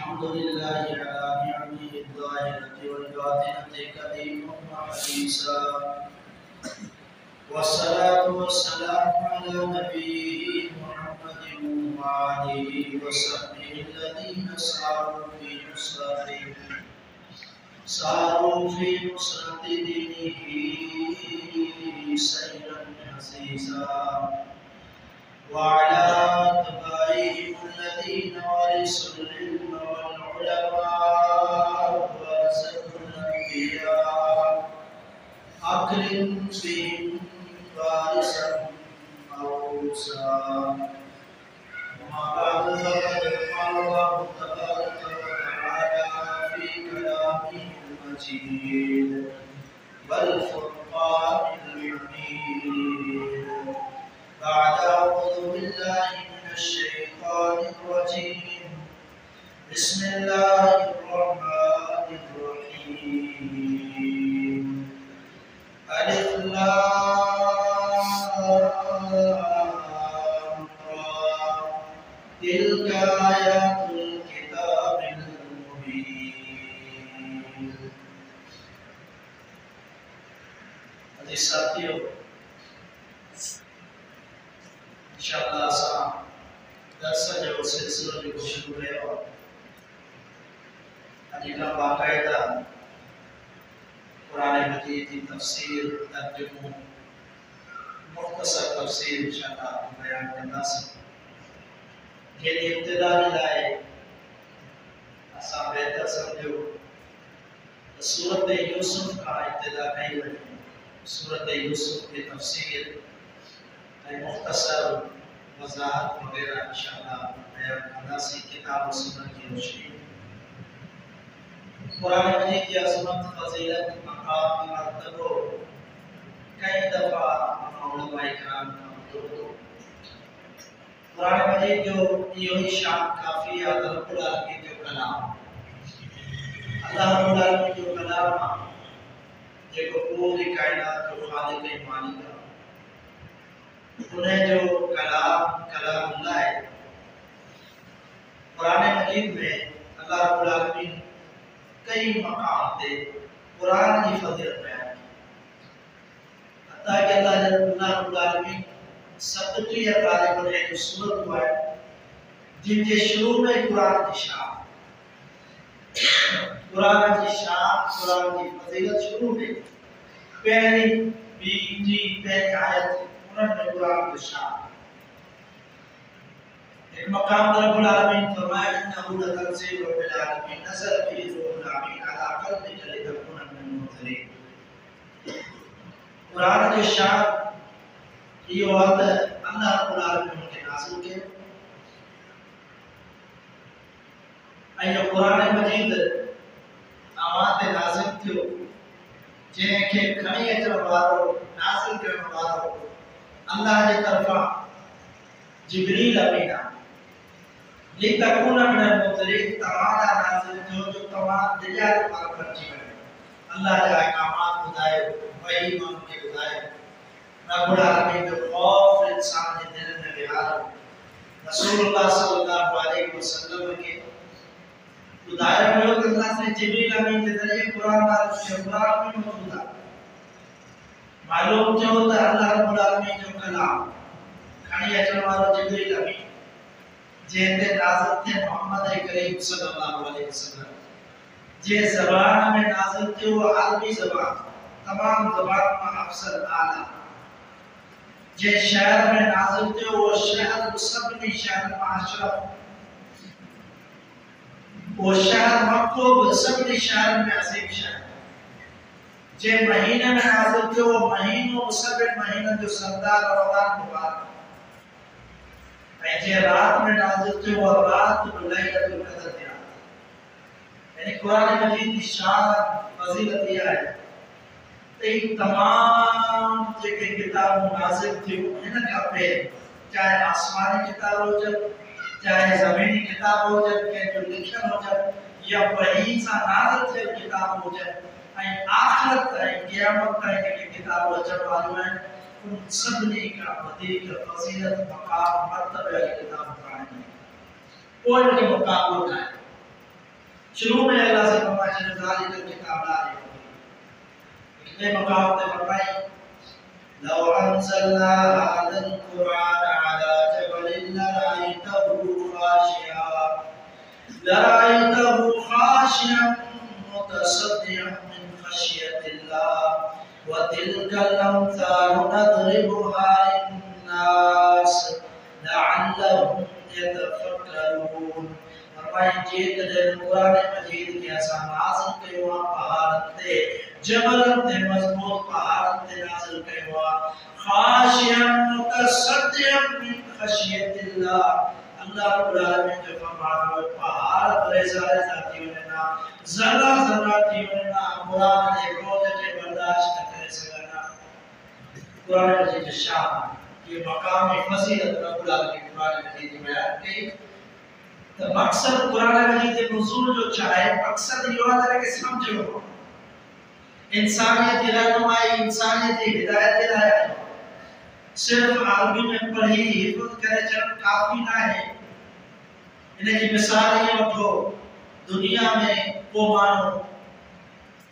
الحمد لله على نعمه الظاهرة والباطنة قديما وحديثا، والصلاة والسلام على نبيه محمد وآله وصحبه الذين ساروا في نصرة دينه سيرا حثيثا، وعلى أتباعهم الذين ورثوا العلم والعلماء ورثوا الأنبياء أكرم فيهم وارثا موروثا. وما بعد فقد قال الله تبارك وتعالى في كلامه المجيد والفرقان الحميد بعد أعوذ بالله من الشيطان الرجيم. بسم الله الرحمن الرحيم. ألف لام را تلك آيات الكتاب المبين. عزیز ساتھیو، انشاءاللہ سلام درس جو سلسلہ جو شروع ہے اور کا باقاعدہ قرآن مجید کی تفسیر ترجمہ مختصر تفسیر انشاءاللہ بیان کرنا سکتے یہ ابتدا لائے اسا بہتر سمجھو سورت یوسف کا ابتدا کئی بڑی سورت یوسف کی تفسیر مختصر وضاحت وغیرہ انشاءاللہ بیان کرنا سی کتاب و سنت کی روشنی قرآن مجید کی عظمت فضیلت مقام مرتبہ کئی دفعہ علماء کرام کا مطلب قرآن مجید جو یہی شان کافی ہے رب العالمین جو کلام اللہ رب العالمین جو کلام جو پوری کائنات جو خالق مالک انہیں جو کلام اللہ ہے قرآن مجید میں اللہ رب العالمین کئی مقام تے قرآن کی فضیلت بیان کی حتیٰ کہ اللہ رب العالمین ستتی ہے طالب نے جو سورت ہوا ہے جن کے شروع میں قرآن کی شان قرآن کی فضیلت شروع میں پہلی آیت انہوں نے قرآن کی شان ایک مقام رب العالمین فرمایا انہو لتنزیل رب العالمین نزل به روح الامین علی قلبک لتکون من المنذرین. قرآن کی شان یہ بات ہے اللہ رب العالمین کے نازل کے ایو قرآن مجید آمات نازل کیو جنہیں کہ کھنی اچھر وارو نازل کرنے وارو اللہ کی طرفہ جبریل امینہ لتکون من المنذرین تمہارا نازل جو تمام دلیال پر پرچی بنے اللہ کے احکامات بدائے وحی مان کے بدائے رب العالمین جو خوف انسان کے دل میں بہار رسول اللہ صلی اللہ علیہ وسلم کے بدائے ہوئے کہ اللہ سے جبریل امین کے ذریعے قرآن میں موجود ہے معلوم جو ہوتا ہے اللہ رب العالمین جو کلام کھانی اچھر والو جبریل امین جہتے نازل تھے محمد کریم صلی اللہ علیہ وسلم جہ زبان میں نازل تھے وہ عربی زبان تمام زبان میں افضل اعلیٰ جہ شہر میں نازل تھے وہ شہر سبنی شہر معاشرف وہ شہر مکتوب سبنی شہر میں عظیم شہر جہ مہینے میں نازل تھے وہ مہینوں سبن مہینہ جو سردار رمضان مبارک جے رات میں نازل تھے وہ رات لیلۃ القدر تھی یعنی قرآن مجید کی شان فضیلت یہ ہے کہ تمام جو کتاب نازل تھی ان کا پہ چاہے آسمانی کتاب ہو جائے چاہے زمینی کتاب ہو جائے کہ جو لکھن ہو جائے یا وحی سا نازل تھے کتاب ہو جائے آخرت ہے قیامت ہے کہ کتاب ہو جائے معلوم ہے ان سبنی کا بدیق فضیلت مقام مرتبہ کتاب قرآن ہے کوئی کے مقابل ہے شروع میں اللہ سے فرمایا کہ ذالک الکتاب لا ریب فیہ، اتنے مقام تے فرمائی لو انزلنا هذا القرآن على جبل لرأيته خاشعا متصدعا من خشية الله وتلك الأمثال نضربها للناس لعلهم يتفكرون. فرمائیں جیت دے قرآن مجید کے آسان نازل کے ہوا پہاڑ تے جبل تے مضبوط پہاڑ تے نازل کے ہوا خاشعا متصدعا من خشیت اللہ. اللہ رب العالمین کے فرمان وہ پہاڑ بڑے سارے ذاتیوں نے نا ذرہ ذراتیوں نے نا قرآن نے روز کے برداشت نہ کرے سکنا. قرآن مجید شان یہ مقام فضیلت رب العالمین قرآن مجید بیان کی. تو مقصد قرآن مجید کے نزول جو چاہے مقصد یہ ہوتا ہے کہ سمجھو انسانیت کی رہنمائی، انسانیت کی ہدایت دلایا. صرف عربی میں پڑھی حفظ کرے چل کافی نہ ہے. انہیں کی مثال یہ اٹھو دنیا میں وہ مانو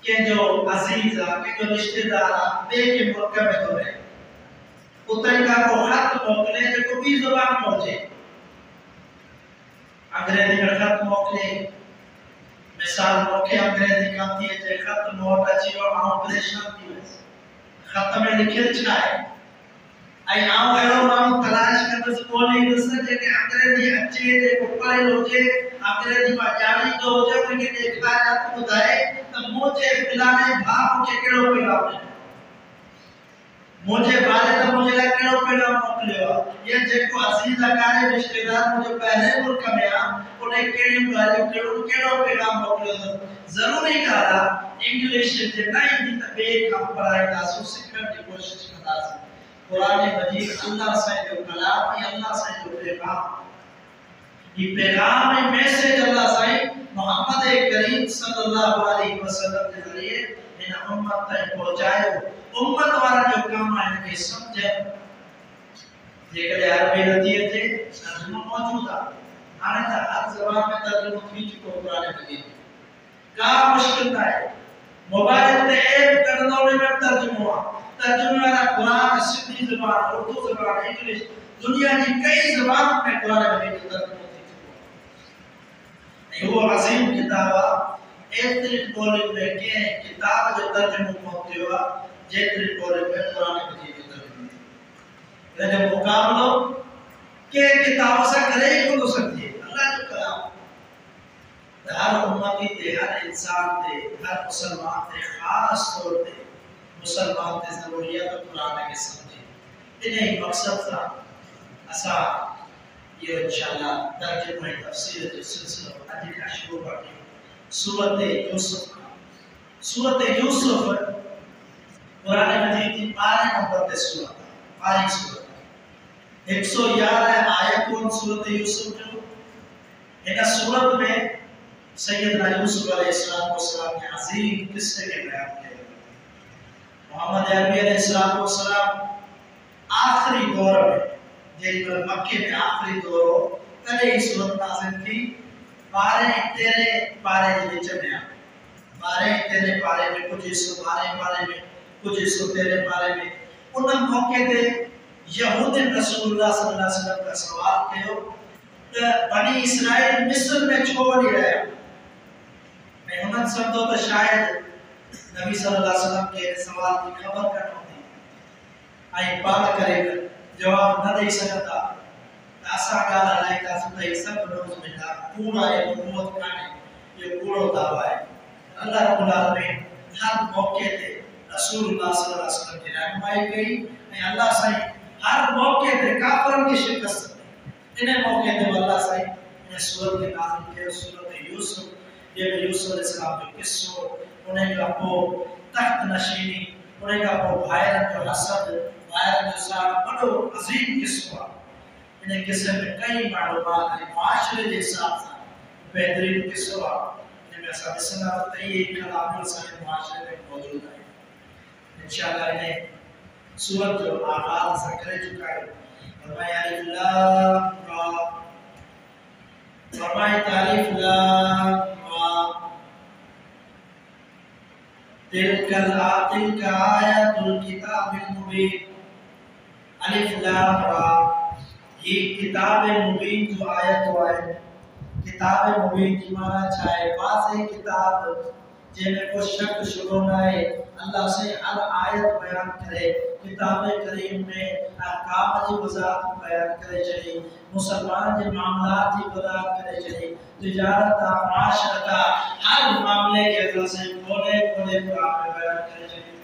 کہ جو عزیز کہ جو رشتہ دار بے کے ملک میں تو رہے اتنے کا کو خط موکلے جو کو بھی زبان پہنچے. انگریزی میں خط موکلے مثال موکے انگریزی کہتی ہے کہ خط موٹ اچھی اور آپریشن کی خط میں لکھل چھائے ای آؤ ایرو مانو تلاش کرنے سے بولے دوسرے جے کہ انگریزی اچھے دے کو پڑھے لوجے انگریزی با جانی جو ہو جائے کہ دیکھا جاتا بدھائے تو مجھے فلانے بھاپ کے کڑوں پہ لاؤنے مجھے والے تو مجھے لکڑوں پہ نام موکلے ہوا. یہ جے کو عزیز لکارے رشتہ دار مجھے پہلے ملک میں انہیں کڑوں پہ نام موکلے ہوا. ضروری کہا انگلیش جے نہیں دی تبیک ہم پڑھائے تاسو سکھر کی کوشش کرتا سا. قرآن مجید اللہ سے جو کلام ہے اللہ سے جو پیغام یہ پیغام ہے میسیج اللہ سے محمد کریم صلی اللہ علیہ وسلم کے ذریعے ان امت تک پہنچائے. امت والا جو کام ہے کہ سمجھے یہ کہ عربی نتیجے تھے ترجمہ موجود ہے آنے تھا ہر زبان میں ترجمہ تھی چکو قرآن مجید کا مشکل نہ ہے. موبائل تے ایک کردوں میں ترجمہ ہوا ترجمہ والا قرآن سندھی زبان اردو زبان انگلش دنیا کی کئی زبانوں میں قرآن مجید ترجمہ تھی چکو. وہ عظیم کتاب ایتری بولے میں کہ کتاب جو ترجمہ ہوتے ہوا جیتری بولے میں قرآن مجید ترجمہ تھی. لیکن مقابلوں کہ کتاب سے کرے ہی کھلو سکتی ہے اللہ جو کلام ہر امتی تے ہر انسان تے ہر مسلمان تے خاص طور تے مسلمان تے ضروریات قرآن کے سمجھے. انہیں مقصد تھا اسا یہ انشاءاللہ ترجمہ تفسیر جو سلسلہ آج کا شروع کرتے سورۃ یوسف کا. سورۃ یوسف قرآن مجید کی 12 نمبر پہ سورت ہے 12 سورت 111 آیتوں سورۃ یوسف جو ان سورت میں سیدنا یوسف علیہ السلام کے عظیم قصے کے بیان کیے گئے. محمد عربی علیہ السلام آخری دور میں جب مکے میں آخری دور کدے ہی سورت نازل کی 12 پارے کے وچ میں 12 پارے میں کچھ حصہ 12 پارے میں کچھ حصہ 13 پارے میں ان موقع تے یہود رسول اللہ صلی اللہ علیہ وسلم کا سوال کیو کہ بنی اسرائیل مصر میں چھوڑ ہی رہے میں انہوں سمجھو تو شاید نبی صلی اللہ علیہ وسلم کے سوال کی خبر کرنا ہوتی آئی بات کرے گا جواب نہ دے سکتا ایسا گالا لائے کا ستا سب روز ملتا پورا یہ نبوت کھانے یہ پورا دعویٰ ہے. اللہ رب العالمین ہر موقع تے رسول اللہ صلی اللہ علیہ وسلم کی رہنمائی گئی اللہ صحیح ہر موقع تے کافروں کی شکست انہیں موقع تے اللہ صحیح انہیں سورت کے نازل کے سورت یوسف یہ یوسف علیہ السلام کے قصوں انہیں کا وہ تخت نشینی انہیں کا وہ بھائرن جو حسد بھائرن جو ساتھ بڑو عظیم قصہ انہیں قصے میں کئی معلومات ہیں معاشرے کے حساب سے بہترین قصہ انہیں میں سب سنا تیئے کلام رسائن معاشرے میں موجود ہے. انشاءاللہ انہیں سورت جو آغاز سے کرے چکا ہے فرمایا الف لام را فرمایا الف لام را تلك آيات الكتاب المبين الف لام را. یہ کتاب مبین جو آیت ہے، کتاب مبین کی معنی چاہے واضح کتاب جن میں کوئی شک شبہ نہ ہے، اللہ سے ہر آیت بیان کرے، کتاب کریم میں احکام کی وضاحت بیان کرے چلی، مسلمان کے معاملات کی وضاحت کرے چلی، تجارت معاشرت ہر معاملے کے اندر سے کھولے کھولے قرآن میں بیان کرے چلی۔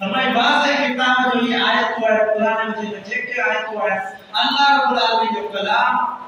ہمیں واضح کتاب جو یہ آیت ہے قرآن مجید میں جیکے آیت ہے اللہ رب العالمین جو کلام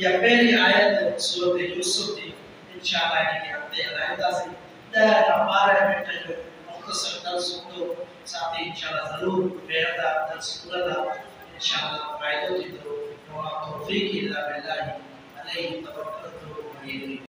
یا پہلی آیت سورۃ یوسف تھی، انشاءاللہ انہیں کے ہفتے علیحدہ سے در ہمارے بیٹے جو مختصر درس تو ساتھی انشاءاللہ ضرور بیردہ درس کردہ انشاءاللہ فائدہ دی تو توفیق اللہ باللہ علیہ توکلت و